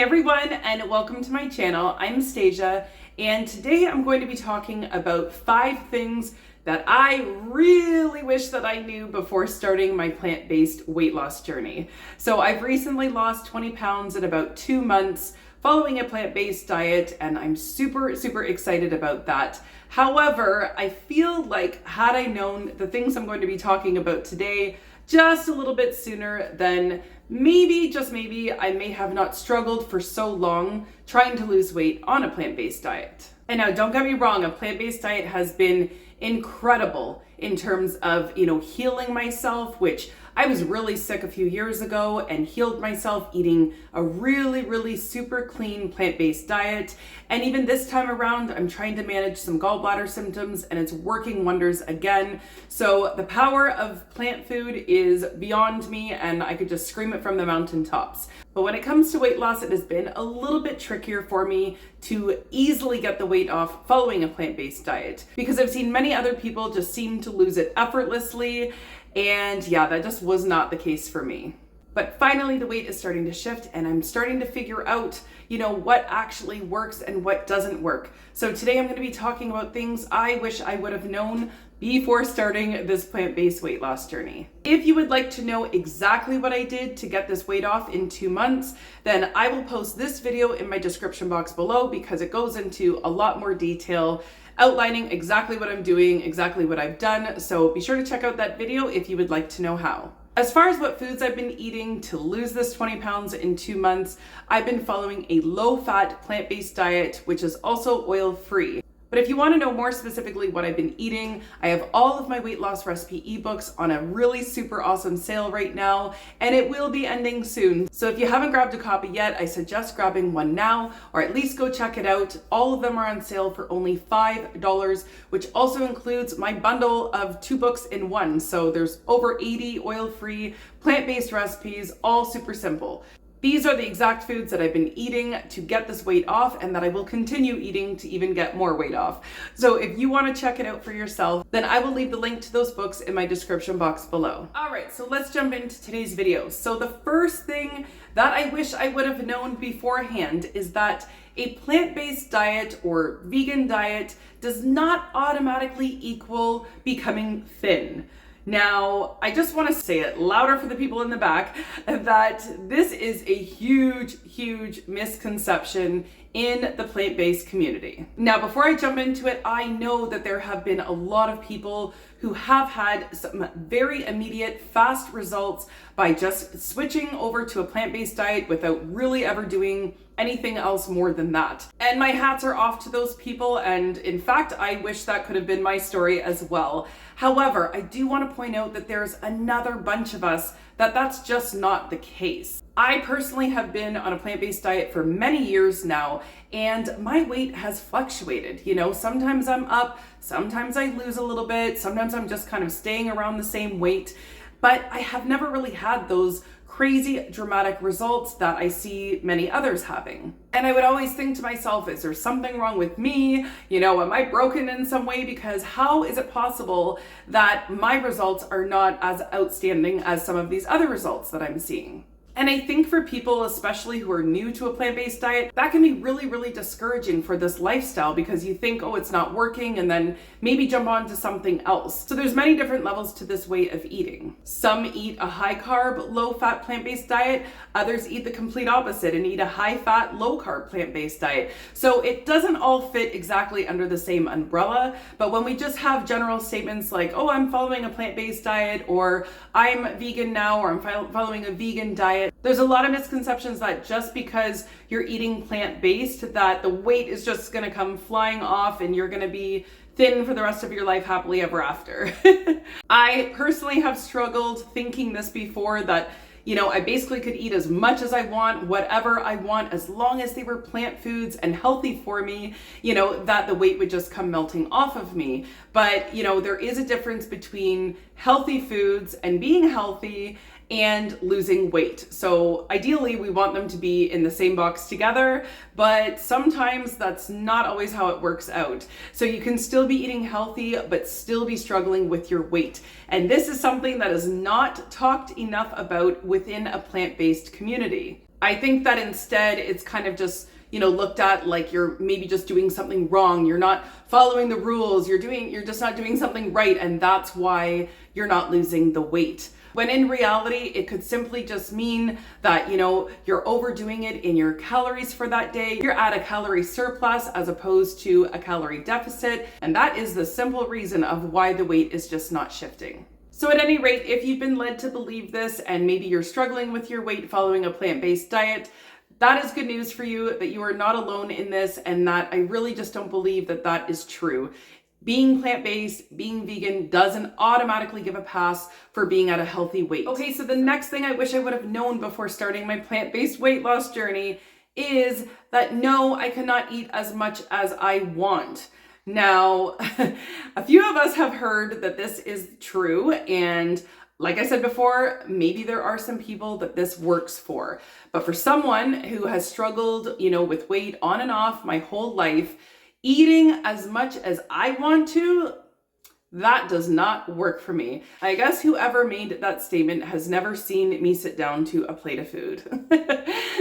everyone, and welcome to my channel. I'm Stasia, and today I'm going to be talking about 5 things that I really wish that I knew before starting my plant-based weight loss journey. So I've recently lost 20 pounds in about 2 months following a plant-based diet, and I'm super excited about that. However, I feel like had I known the things I'm going to be talking about today just a little bit sooner, then maybe, just maybe, I may have not struggled for so long trying to lose weight on a plant-based diet. And now, don't get me wrong, a plant-based diet has been incredible in terms of, healing myself, which I was really sick a few years ago and healed myself eating a really super clean plant-based diet. And even this time around, I'm trying to manage some gallbladder symptoms and it's working wonders again. So the power of plant food is beyond me and I could just scream it from the mountaintops. But when it comes to weight loss, it has been a little bit trickier for me to easily get the weight off following a plant-based diet, because I've seen many other people just seem to lose it effortlessly. And yeah, that just was not the case for me. But finally, the weight is starting to shift and I'm starting to figure out, what actually works and what doesn't work. So today I'm going to be talking about things I wish I would have known before starting this plant-based weight loss journey. If you would like to know exactly what I did to get this weight off in 2 months, then I will post this video in my description box below because it goes into a lot more detail outlining exactly what I'm doing, exactly what I've done. So be sure to check out that video if you would like to know how. As far as what foods I've been eating to lose this 20 pounds in 2 months, I've been following a low-fat plant-based diet, which is also oil-free. But if you want to know more specifically what I've been eating, I have all of my weight loss recipe ebooks on a really super awesome sale right now, and it will be ending soon. So if you haven't grabbed a copy yet, I suggest grabbing one now, or at least go check it out. All of them are on sale for only $5, which also includes my bundle of 2 books in one. So there's over 80 oil-free, plant-based recipes, all super simple. These are the exact foods that I've been eating to get this weight off and that I will continue eating to even get more weight off. So if you want to check it out for yourself, then I will leave the link to those books in my description box below. All right, so let's jump into today's video. So the first thing that I wish I would have known beforehand is that a plant-based diet or vegan diet does not automatically equal becoming thin. Now, I just want to say it louder for the people in the back that this is a huge misconception in the plant-based community. Now, before I jump into it, I know that there have been a lot of people who have had some very immediate, fast results by just switching over to a plant-based diet without really ever doing anything else more than that. And my hats are off to those people, and in fact, I wish that could have been my story as well. However, I do want to point out that there's another bunch of us that's just not the case. I personally have been on a plant-based diet for many years now, and my weight has fluctuated. Sometimes I'm up, sometimes I lose a little bit, sometimes I'm just kind of staying around the same weight, but I have never really had those crazy dramatic results that I see many others having. And I would always think to myself, is there something wrong with me? Am I broken in some way? Because how is it possible that my results are not as outstanding as some of these other results that I'm seeing? And I think for people, especially who are new to a plant-based diet, that can be really discouraging for this lifestyle because you think, oh, it's not working, and then maybe jump on to something else. So there's many different levels to this way of eating. Some eat a high-carb, low-fat plant-based diet. Others eat the complete opposite and eat a high-fat, low-carb plant-based diet. So it doesn't all fit exactly under the same umbrella, but when we just have general statements like, oh, I'm following a plant-based diet, or I'm vegan now, or I'm following a vegan diet, there's a lot of misconceptions that just because you're eating plant-based that the weight is just going to come flying off and you're going to be thin for the rest of your life happily ever after. I personally have struggled thinking this before, that I basically could eat as much as I want, whatever I want, as long as they were plant foods and healthy for me, that the weight would just come melting off of me. But, there is a difference between healthy foods and being healthy and losing weight. So ideally we want them to be in the same box together, but sometimes that's not always how it works out. So you can still be eating healthy, but still be struggling with your weight. And this is something that is not talked enough about within a plant-based community. I think that instead it's kind of just, looked at like you're maybe just doing something wrong. You're not following the rules. You're just not doing something right. And that's why you're not losing the weight. When in reality, it could simply just mean that, you're overdoing it in your calories for that day. You're at a calorie surplus as opposed to a calorie deficit. And that is the simple reason of why the weight is just not shifting. So at any rate, if you've been led to believe this and maybe you're struggling with your weight following a plant-based diet, that is good news for you, that you are not alone in this, and that I really just don't believe that that is true. Being plant-based, being vegan doesn't automatically give a pass for being at a healthy weight. Okay, so the next thing I wish I would have known before starting my plant-based weight loss journey is that no, I cannot eat as much as I want. Now, a few of us have heard that this is true, and like I said before, maybe there are some people that this works for. But for someone who has struggled, with weight on and off my whole life, eating as much as I want to, that does not work for me. I guess whoever made that statement has never seen me sit down to a plate of food.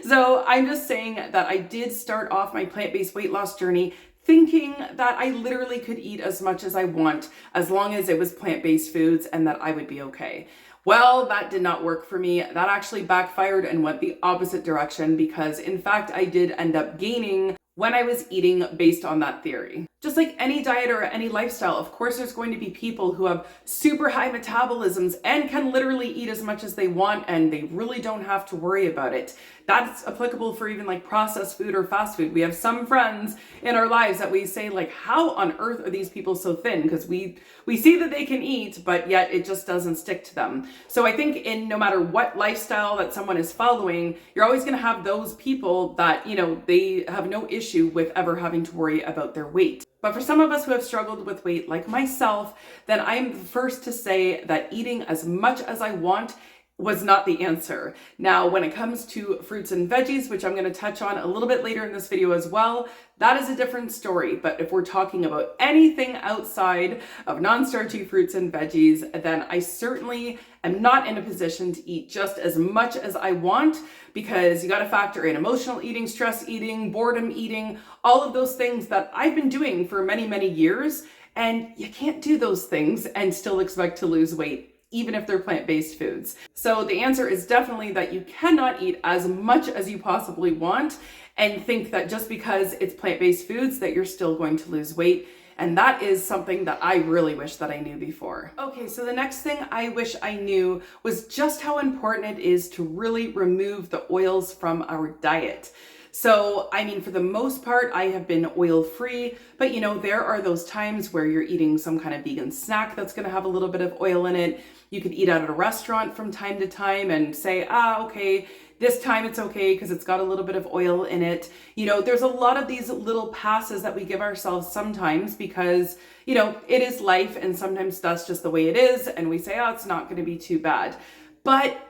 So I'm just saying that I did start off my plant-based weight loss journey thinking that I literally could eat as much as I want as long as it was plant-based foods and that I would be okay. Well, that did not work for me. That actually backfired and went the opposite direction because in fact, I did end up gaining when I was eating based on that theory. Just like any diet or any lifestyle, of course, there's going to be people who have super high metabolisms and can literally eat as much as they want and they really don't have to worry about it. That's applicable for even like processed food or fast food. We have some friends in our lives that we say like, how on earth are these people so thin? Because we see that they can eat, but yet it just doesn't stick to them. So I think no matter what lifestyle that someone is following, you're always going to have those people that, they have no issue with ever having to worry about their weight. But for some of us who have struggled with weight like myself, then I'm the first to say that eating as much as I want was not the answer. Now, when it comes to fruits and veggies, which I'm going to touch on a little bit later in this video as well, that is a different story. But if we're talking about anything outside of non-starchy fruits and veggies, then I certainly am not in a position to eat just as much as I want, because you got to factor in emotional eating, stress eating, boredom eating, all of those things that I've been doing for many, many years. And you can't do those things and still expect to lose weight, even if they're plant-based foods. So the answer is definitely that you cannot eat as much as you possibly want and think that just because it's plant-based foods that you're still going to lose weight. And that is something that I really wish that I knew before. Okay, so the next thing I wish I knew was just how important it is to really remove the oils from our diet. So, for the most part, I have been oil-free, but there are those times where you're eating some kind of vegan snack that's gonna have a little bit of oil in it. You could eat out at a restaurant from time to time and say, okay, this time it's okay because it's got a little bit of oil in it. There's a lot of these little passes that we give ourselves sometimes because, it is life and sometimes that's just the way it is. And we say, it's not gonna be too bad. But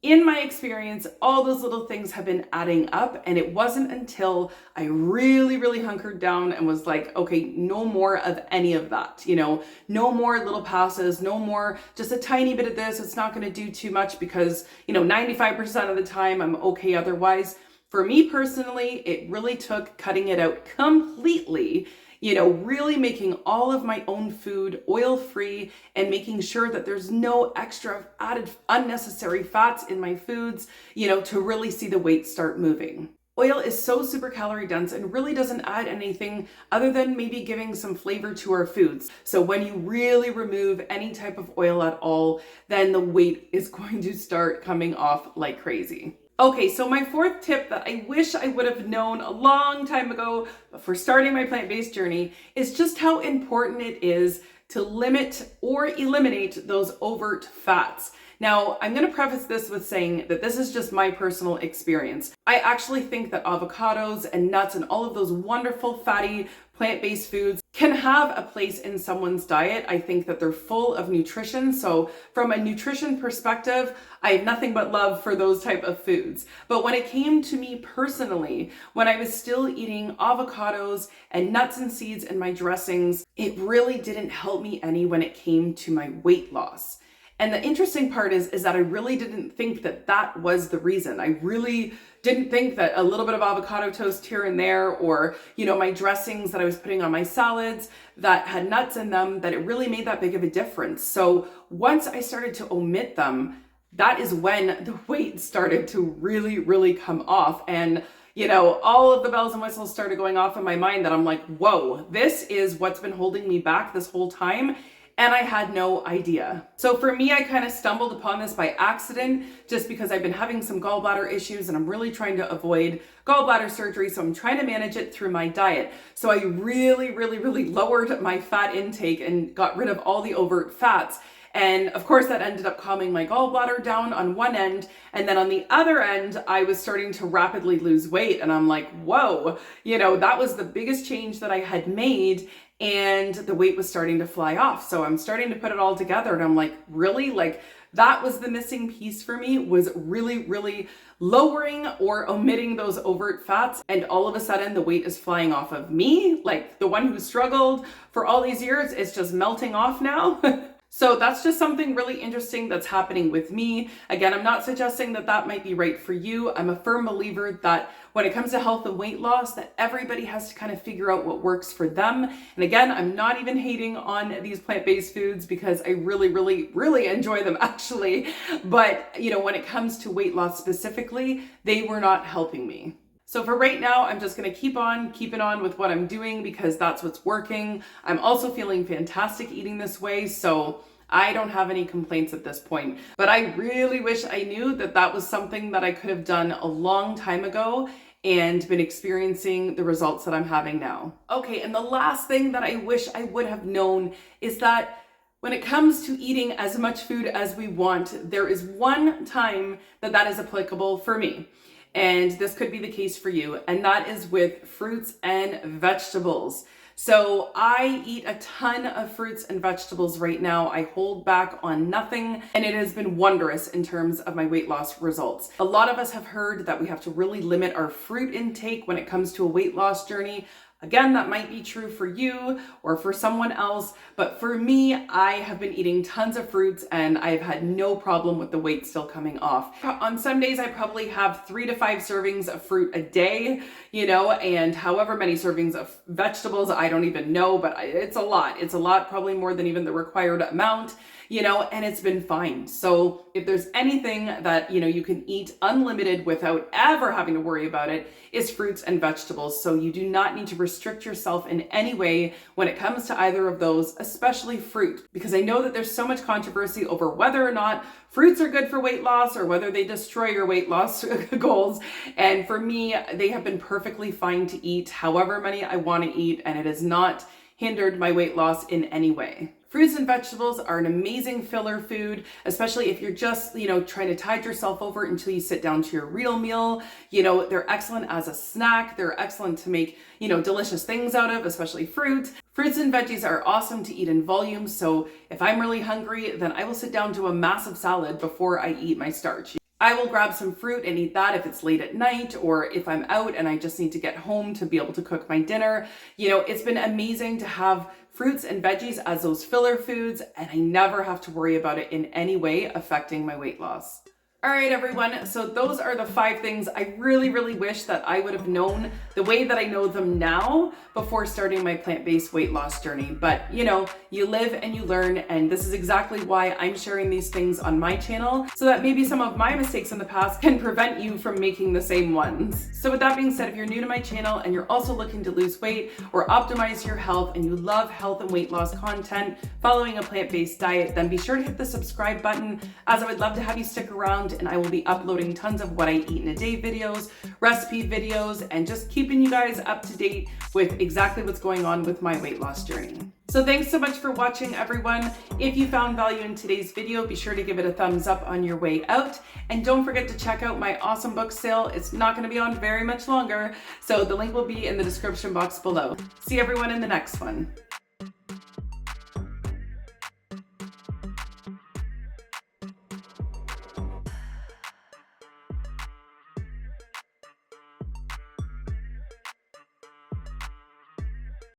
in my experience, all those little things have been adding up, and it wasn't until I really, really hunkered down and was like, okay, no more of any of that, no more little passes, no more just a tiny bit of this. It's not going to do too much because, 95% of the time I'm okay otherwise. For me personally, it really took cutting it out completely, really making all of my own food oil-free and making sure that there's no extra added unnecessary fats in my foods, to really see the weight start moving. Oil is so super calorie dense and really doesn't add anything other than maybe giving some flavor to our foods. So when you really remove any type of oil at all, then the weight is going to start coming off like crazy. Okay, so my fourth tip that I wish I would have known a long time ago before starting my plant-based journey is just how important it is to limit or eliminate those overt fats. Now, I'm going to preface this with saying that this is just my personal experience. I actually think that avocados and nuts and all of those wonderful fatty plant-based foods can have a place in someone's diet. I think that they're full of nutrition. So from a nutrition perspective, I have nothing but love for those type of foods. But when it came to me personally, when I was still eating avocados and nuts and seeds in my dressings, it really didn't help me any when it came to my weight loss. And the interesting part is that I really didn't think that that was the reason. I really didn't think that a little bit of avocado toast here and there, or, you know, my dressings that I was putting on my salads that had nuts in them, that it really made that big of a difference. So once I started to omit them, that is when the weight started to really, really come off. And, you know, all of the bells and whistles started going off in my mind that I'm like, whoa, this is what's been holding me back this whole time. And I had no idea. So for me, I kind of stumbled upon this by accident, just because I've been having some gallbladder issues and I'm really trying to avoid gallbladder surgery. So I'm trying to manage it through my diet. So I really lowered my fat intake and got rid of all the overt fats. And of course that ended up calming my gallbladder down on one end. And then on the other end, I was starting to rapidly lose weight. And I'm like, whoa, you know, that was the biggest change that I had made. And the weight was starting to fly off. So I'm starting to put it all together. And I'm like, really? Like, that was the missing piece for me, was really lowering or omitting those overt fats. And all of a sudden the weight is flying off of me. Like, the one who struggled for all these years, it's just melting off now. So that's just something really interesting that's happening with me. Again, I'm not suggesting that that might be right for you. I'm a firm believer that when it comes to health and weight loss, that everybody has to kind of figure out what works for them. And again, I'm not even hating on these plant-based foods, because I really enjoy them actually. But, you know, when it comes to weight loss specifically, they were not helping me. So for right now, I'm just going to keep on keeping on with what I'm doing, because that's what's working. I'm also feeling fantastic eating this way, so I don't have any complaints at this point. But I really wish I knew that that was something that I could have done a long time ago and been experiencing the results that I'm having now. Okay, and the last thing that I wish I would have known is that when it comes to eating as much food as we want, there is one time that that is applicable for me. And this could be the case for you, and that is with fruits and vegetables. So I eat a ton of fruits and vegetables right now. I hold back on nothing, and it has been wondrous in terms of my weight loss results. A lot of us have heard that we have to really limit our fruit intake when it comes to a weight loss journey. Again, that might be true for you or for someone else, but for me, I have been eating tons of fruits and I've had no problem with the weight still coming off. On some days, I probably have 3 to 5 servings of fruit a day, you know, and however many servings of vegetables, I don't even know, but it's a lot. It's a lot, probably more than even the required amount, you know, and it's been fine. So if there's anything that, you know, you can eat unlimited without ever having to worry about it, is fruits and vegetables. So you do not need to restrict yourself in any way when it comes to either of those, especially fruit, because I know that there's so much controversy over whether or not fruits are good for weight loss or whether they destroy your weight loss goals. And for me, they have been perfectly fine to eat however many I want to eat, and it has not hindered my weight loss in any way. Fruits and vegetables are an amazing filler food, especially if you're just, you know, trying to tide yourself over until you sit down to your real meal. You know, they're excellent as a snack. They're excellent to make, you know, delicious things out of, especially fruit. Fruits and veggies are awesome to eat in volume. So if I'm really hungry, then I will sit down to a massive salad before I eat my starch. I will grab some fruit and eat that if it's late at night, or if I'm out and I just need to get home to be able to cook my dinner. You know, it's been amazing to have fruits and veggies as those filler foods, and I never have to worry about it in any way affecting my weight loss. All right, everyone. So those are the 5 things I really wish that I would have known the way that I know them now before starting my plant-based weight loss journey. But you know, you live and you learn, and this is exactly why I'm sharing these things on my channel, so that maybe some of my mistakes in the past can prevent you from making the same ones. So with that being said, if you're new to my channel and you're also looking to lose weight or optimize your health, and you love health and weight loss content following a plant-based diet, then be sure to hit the subscribe button, as I would love to have you stick around, and I will be uploading tons of what I eat in a day videos, recipe videos, and just keeping you guys up to date with exactly what's going on with my weight loss journey. So thanks so much for watching, everyone. If you found value in today's video, be sure to give it a thumbs up on your way out. And don't forget to check out my awesome book sale. It's not going to be on very much longer, so the link will be in the description box below. See everyone in the next one.